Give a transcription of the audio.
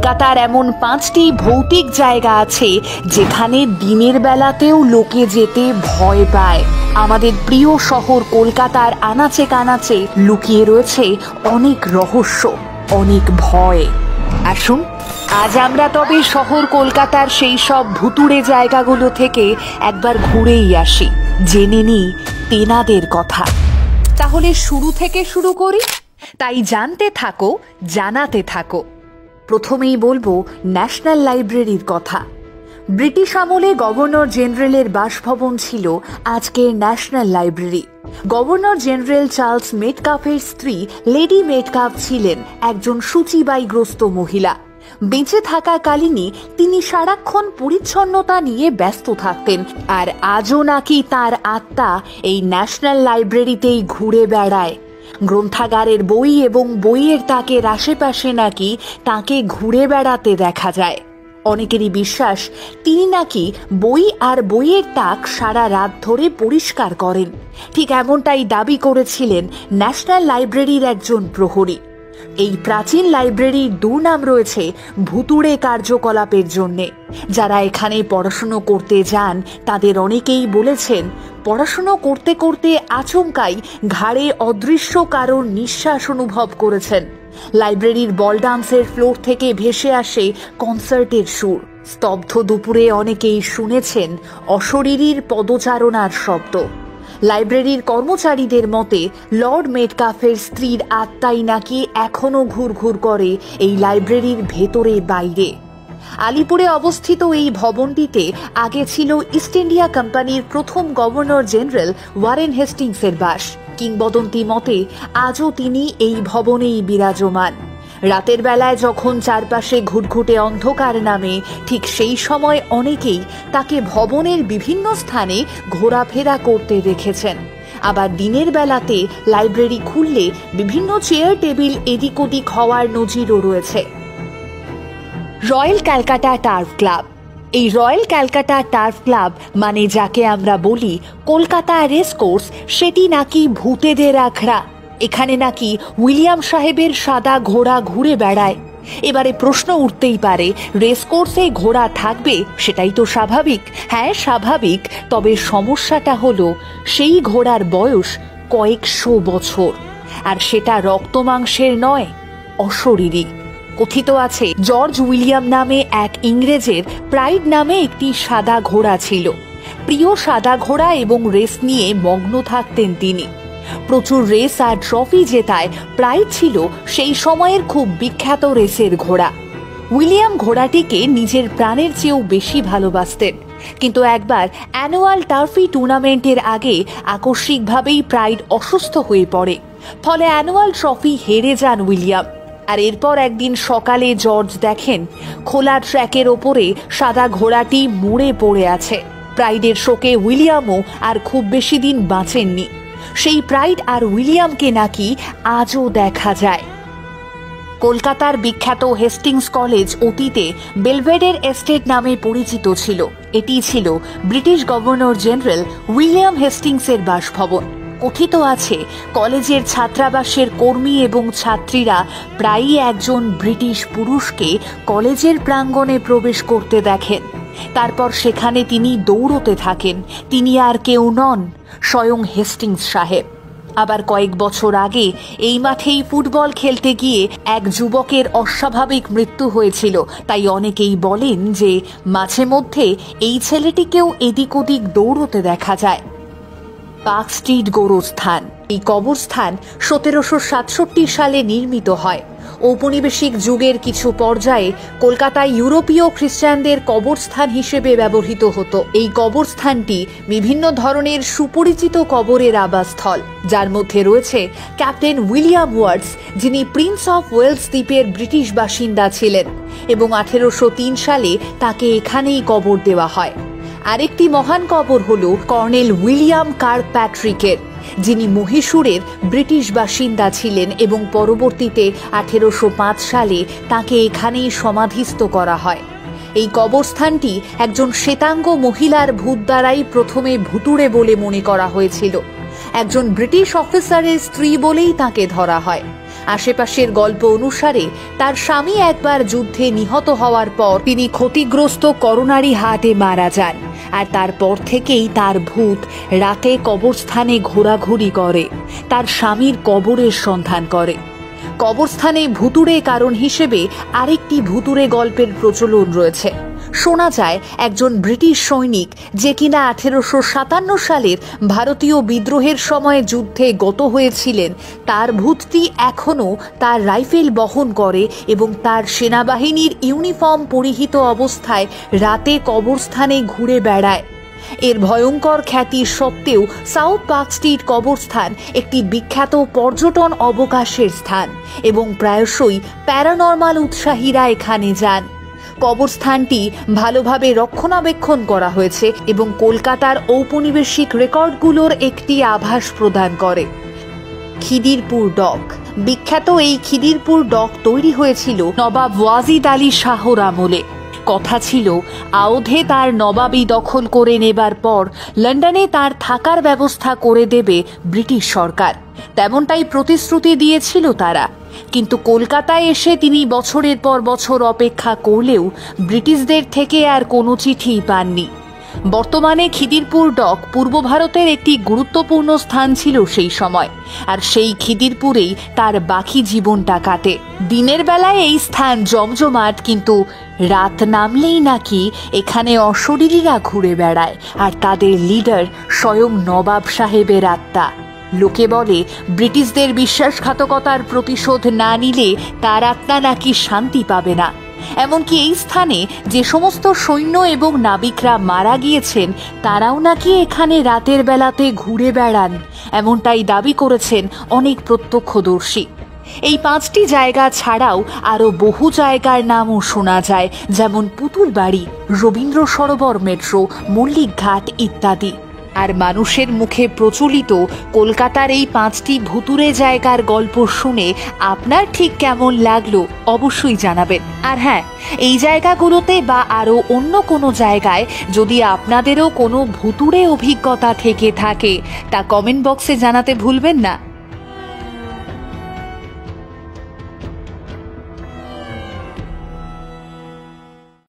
কলকাতার এমন 5টি ভৌতিক জায়গা আছে যেখানে দিনের বেলাতেও লোকে যেতে ভয় পায়। আমাদের প্রিয় শহর কলকাতার আনাচে কানাচে লুকিয়ে রয়েছে অনেক রহস্য, অনেক ভয়। আসুন আজ আমরা তবে শহর কলকাতার সেই সব ভুতুড়ে জায়গাগুলো থেকে একবার ঘুরেই আসি, জেনে নিই তেনাদের কথা। তাহলে শুরু থেকে শুরু করি, তাই জানতে থাকো, জানাতে থাকো। প্রথমেই বলবো ন্যাশনাল লাইব্রেরির কথা। ব্রিটিশ আমলে গভর্নর জেনারেলের বাসভবন ছিল আজকের national library. Governor general Charles মেটকাফের স্ত্রী লেডি মেটকাফ ছিলেন একজন সূচিবাইগ্রস্ত মহিলা। বেঁচে থাকাকালীনই তিনি সারাক্ষণ পরিচ্ছন্নতা নিয়ে ব্যস্ত থাকতেন, আর আজও নাকি তার আত্মা এই ন্যাশনাল লাইব্রেরিতেই ঘুরে বেড়ায়। গ্রন্থাগারের বই এবং বইয়ের তাকের আশেপাশে নাকি তাকে ঘুরে বেড়াতে দেখা যায়। অনেকেরই বিশ্বাস তিনি নাকি বই আর বইয়ের তাক সারা রাত ধরে পরিষ্কার করেন। ঠিক এমনটাই দাবি করেছিলেন ন্যাশনাল লাইব্রেরির একজন প্রহরী। এই প্রাচীন লাইব্রেরির দুর্নাম রয়েছে ভুতুড়ে কার্যকলাপের জন্যে। যারা এখানে পড়াশুনো করতে যান তাদের অনেকেই বলেছেন পড়াশুনো করতে করতে আচমকাই ঘাড়ে অদৃশ্য কারোর নিঃশ্বাস অনুভব করেছেন। লাইব্রেরির বল ডান্সের ফ্লোর থেকে ভেসে আসে কনসার্টের সুর। স্তব্ধ দুপুরে অনেকেই শুনেছেন অশরীরীর পদচারণার শব্দ। লাইব্রেরির কর্মচারীদের মতে লর্ড মেটকাফের স্ত্রীর আত্মাই নাকি এখনো ঘুরঘুর করে এই লাইব্রেরির ভেতরে বাইরে। আলিপুরে অবস্থিত এই ভবনটিতে আগে ছিল ইস্ট ইন্ডিয়া কোম্পানির প্রথম গভর্নর জেনারেল ওয়ারেন হেস্টিংসের বাস। কিংবদন্তি মতে আজও তিনি এই ভবনেই বিরাজমান। রাতের বেলায় যখন চারপাশে ঘুটঘুটে অন্ধকার নামে, ঠিক সেই সময় অনেকেই তাকে ভবনের বিভিন্ন স্থানে ঘোরাফেরা করতে দেখেছেন। আবার দিনের বেলাতে লাইব্রেরি খুললে বিভিন্ন চেয়ার টেবিল এদিক ওদিক হওয়ার নজিরও রয়েছে। Royal Calcutta turf club. এই রয়্যাল ক্যালকাটা টার্ফ ক্লাব মানে যাকে আমরা বলি কলকাতা রেসকোর্স, সেটি নাকি ভূতেদের আখড়া। এখানে নাকি উইলিয়াম সাহেবের সাদা ঘোড়া ঘুরে বেড়ায়। এবারে প্রশ্ন উঠতেই পারে, রেসকোর্সে ঘোড়া থাকবে, সেটাই তো স্বাভাবিক। হ্যাঁ স্বাভাবিক, তবে সমস্যাটা হলো সেই ঘোড়ার বয়স কয়েকশো বছর, আর সেটা রক্তমাংসের নয়, অশরীরী। কথিত আছে জর্জ উইলিয়াম নামে এক ইংরেজের প্রাইড নামে একটি সাদা ঘোড়া ছিল। প্রিয় সাদা ঘোড়া এবং রেস নিয়ে মগ্ন থাকতেন তিনি। প্রচুর রেস আর ট্রফি জেতায় প্রাইড ছিল সেই সময়ের খুব বিখ্যাত রেসের ঘোড়া। উইলিয়াম ঘোড়াটিকে নিজের প্রাণের চেয়েও বেশি ভালোবাসতেন। কিন্তু একবার অ্যানুয়াল টার্ফি টুর্নামেন্টের আগে আকস্মিকভাবেই প্রাইড অসুস্থ হয়ে পড়ে। ফলে অ্যানুয়াল ট্রফি হেরে যান উইলিয়াম। আর এরপর একদিন সকালে জর্জ দেখেন খোলা ট্র্যাকের ওপরে সাদা ঘোড়াটি মুড়ে পড়ে আছে। প্রাইডের শোকে উইলিয়ামও আর খুব বেশি দিন বাঁচেননি। সেই প্রাইড আর উইলিয়ামকে নাকি আজও দেখা যায়। কলকাতার বিখ্যাত হেস্টিংস কলেজ অতীতে বেলভেডের এস্টেট নামে পরিচিত ছিল। এটি ছিল ব্রিটিশ গভর্নর জেনারেল উইলিয়াম হেস্টিংসের বাসভবন। কথিত আছে কলেজের ছাত্রাবাসের কর্মী এবং ছাত্রীরা প্রায়ই একজন ব্রিটিশ পুরুষকে কলেজের প্রাঙ্গণে প্রবেশ করতে দেখেন। তারপর সেখানে তিনি দৌড়তে থাকেন। তিনি আর কেউ নন, স্বয়ং হেস্টিংস সাহেব। আবার কয়েক বছর আগে এই মাঠেই ফুটবল খেলতে গিয়ে এক যুবকের অস্বাভাবিক মৃত্যু হয়েছিল। তাই অনেকেই বলেন যে মাঝে মধ্যে এই ছেলেটিকেও এদিক ওদিক দৌড়তে দেখা যায়। পার্ক স্ট্রিট গোরস্থান। এই কবরস্থান 1767 সালে নির্মিত হয়। ঔপনিবেশিক যুগের কিছু পর্যায়ে কলকাতায় ইউরোপীয় খ্রিস্টানদের কবরস্থান হিসেবে ব্যবহৃত হতো। এই কবরস্থানটি বিভিন্ন ধরনের সুপরিচিত কবরের আবাসস্থল, যার মধ্যে রয়েছে ক্যাপ্টেন উইলিয়াম ওয়ার্ডস, যিনি প্রিন্স অফ ওয়েলস দ্বীপের ব্রিটিশ বাসিন্দা ছিলেন এবং 1803 সালে তাকে এখানেই কবর দেওয়া হয়। আরেকটি মহান কবর হল কর্নেল উইলিয়াম কার্কপ্যাট্রিকের, যিনি মহীশূরের ব্রিটিশ বাসিন্দা ছিলেন এবং পরবর্তীতে 1805 সালে তাকে এখানেই সমাধিস্থ করা হয়। এই কবরস্থানটি একজন শ্বেতাঙ্গ মহিলার ভূত দ্বারাই প্রথমে ভুতুড়ে বলে মনে করা হয়েছিল। একজন ব্রিটিশ অফিসারের স্ত্রী বলেই তাকে ধরা হয়। আশেপাশের গল্প অনুসারে তার স্বামী একবার যুদ্ধে নিহত হওয়ার পর তিনি ক্ষতিগ্রস্ত করোনারি হার্টে মারা যান, আর তারপর থেকেই তার ভূত রাতে কবরস্থানে ঘোরাঘুরি করে, তার স্বামীর কবরের সন্ধান করে। কবরস্থানে ভুতুড়ে কারণ হিসেবে আরেকটি ভুতুড়ে গল্পের প্রচলন রয়েছে। শোনা যায় একজন ব্রিটিশ সৈনিক, যে কিনা 1857 সালের ভারতীয় বিদ্রোহের সময় যুদ্ধে গত হয়েছিলেন, তার ভূতটি এখনও তার রাইফেল বহন করে এবং তার সেনাবাহিনীর ইউনিফর্ম পরিহিত অবস্থায় রাতে কবরস্থানে ঘুরে বেড়ায়। এর ভয়ঙ্কর খ্যাতি সত্ত্বেও সাউথ পার্ক স্ট্রিট কবরস্থান একটি বিখ্যাত পর্যটন অবকাশের স্থান এবং প্রায়শই প্যারানর্মাল উৎসাহীরা এখানে যান। কবরস্থানটি ভালোভাবে রক্ষণাবেক্ষণ করা হয়েছে এবং কলকাতার ঔপনিবেশিক রেকর্ডগুলোর একটি আভাস প্রদান করে। খিদিরপুর ডক। বিখ্যাত এই খিদিরপুর ডক তৈরি হয়েছিল নবাব ওয়াজিদ আলী শাহর আমলে। কথা ছিল আওধে তার নবাবি দখল করে নেবার পর লন্ডনে তার থাকার ব্যবস্থা করে দেবে ব্রিটিশ সরকার, তেমনটাই প্রতিশ্রুতি দিয়েছিল তারা। কিন্তু কলকাতায় এসে তিনি বছরের পর বছর অপেক্ষা করলেও ব্রিটিশদের থেকে আর কোনো চিঠি পাননি। বর্তমানে খিদিরপুর ডক পূর্ব ভারতের একটি গুরুত্বপূর্ণ স্থান ছিল সেই সময়, আর সেই খিদিরপুরেই তার বাকি জীবনটা কাটে। দিনের বেলায় এই স্থান জমজমাট, কিন্তু রাত নামলেই নাকি এখানে অশরীরীরা ঘুরে বেড়ায়, আর তাদের লিডার স্বয়ং নবাব সাহেবের আত্মা। লোকে বলে ব্রিটিশদের বিশ্বাসঘাতকতার প্রতিশোধ না নিলে তার আত্মা নাকি শান্তি পাবে না। এমনকি এই স্থানে যে সমস্ত সৈন্য এবং নাবিকরা মারা গিয়েছেন তারাও নাকি এখানে রাতের বেলাতে ঘুরে বেড়ান, এমনটাই দাবি করেছেন অনেক প্রত্যক্ষদর্শী। এই 5টি জায়গা ছাড়াও আরও বহু জায়গার নামও শোনা যায়, যেমন পুতুলবাড়ি, রবীন্দ্র সরোবর মেট্রো, মল্লিক ঘাট ইত্যাদি। আর মানুষের মুখে প্রচলিত কলকাতার এই 5টি ভুতুড়ে জায়গার গল্প শুনে আপনার ঠিক কেমন লাগলো অবশ্যই জানাবেন। আর হ্যাঁ, এই জায়গাগুলোতে বা আরও অন্য কোনো জায়গায় যদি আপনাদেরও কোনো ভুতুড়ে অভিজ্ঞতা থেকে থাকে তা কমেন্ট বক্সে জানাতে ভুলবেন না।